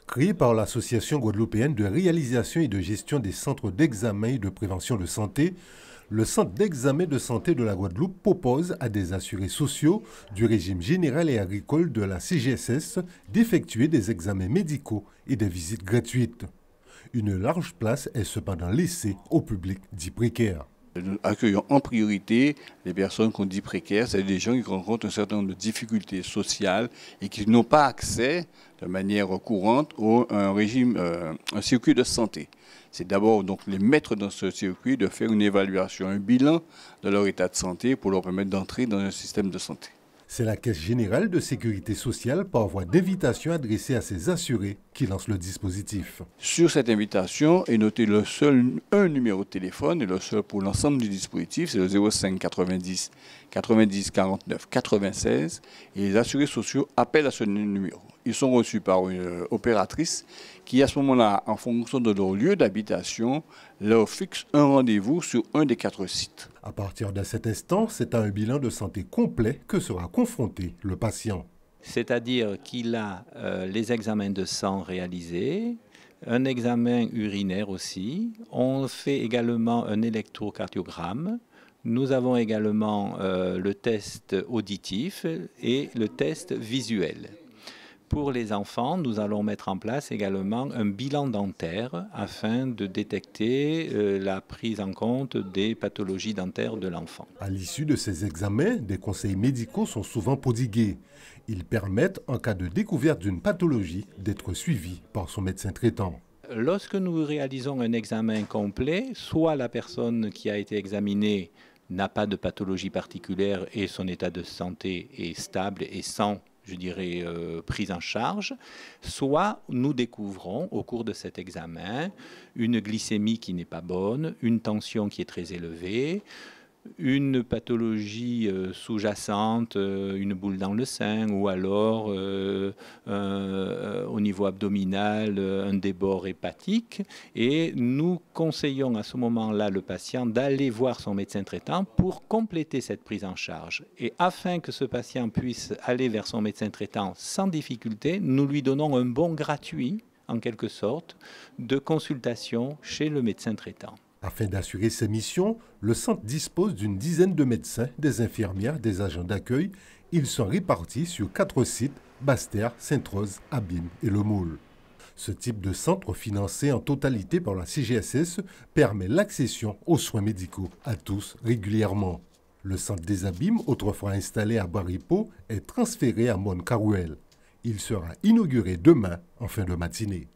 Créé par l'Association guadeloupéenne de réalisation et de gestion des centres d'examen et de prévention de santé, le Centre d'examen de santé de la Guadeloupe propose à des assurés sociaux du régime général et agricole de la CGSS d'effectuer des examens médicaux et des visites gratuites. Une large place est cependant laissée au public dit précaire. Nous accueillons en priorité les personnes qu'on dit précaires, c'est des gens qui rencontrent un certain nombre de difficultés sociales et qui n'ont pas accès de manière courante un circuit de santé. C'est d'abord donc les mettre dans ce circuit, de faire une évaluation, un bilan de leur état de santé pour leur permettre d'entrer dans un système de santé. C'est la Caisse générale de sécurité sociale par voie d'invitation adressée à ses assurés qui lance le dispositif. Sur cette invitation est noté un numéro de téléphone et le seul pour l'ensemble du dispositif, c'est le 05 90 90 49 96 et les assurés sociaux appellent à ce numéro. Ils sont reçus par une opératrice qui, à ce moment-là, en fonction de leur lieu d'habitation, leur fixe un rendez-vous sur un des 4 sites. À partir de cet instant, c'est à un bilan de santé complet que sera confronté le patient. C'est-à-dire qu'il a les examens de sang réalisés, un examen urinaire aussi. On fait également un électrocardiogramme. Nous avons également le test auditif et le test visuel. Pour les enfants, nous allons mettre en place également un bilan dentaire afin de détecter la prise en compte des pathologies dentaires de l'enfant. À l'issue de ces examens, des conseils médicaux sont souvent prodigués. Ils permettent, en cas de découverte d'une pathologie, d'être suivi par son médecin traitant. Lorsque nous réalisons un examen complet, soit la personne qui a été examinée n'a pas de pathologie particulière et son état de santé est stable et sans prise en charge, soit nous découvrons au cours de cet examen une glycémie qui n'est pas bonne, une tension qui est très élevée, une pathologie sous-jacente, une boule dans le sein ou alors au niveau abdominal, un débord hépatique. Et nous conseillons à ce moment-là le patient d'aller voir son médecin traitant pour compléter cette prise en charge. Et afin que ce patient puisse aller vers son médecin traitant sans difficulté, nous lui donnons un bon gratuit, en quelque sorte, de consultation chez le médecin traitant. Afin d'assurer ses missions, le centre dispose d'une dizaine de médecins, des infirmières, des agents d'accueil. Ils sont répartis sur 4 sites, Basse-Terre, Sainte-Rose, Abîme et Le Moule. Ce type de centre, financé en totalité par la CGSS, permet l'accession aux soins médicaux à tous régulièrement. Le centre des Abîmes, autrefois installé à Baripo, est transféré à Moncarouel. Il sera inauguré demain en fin de matinée.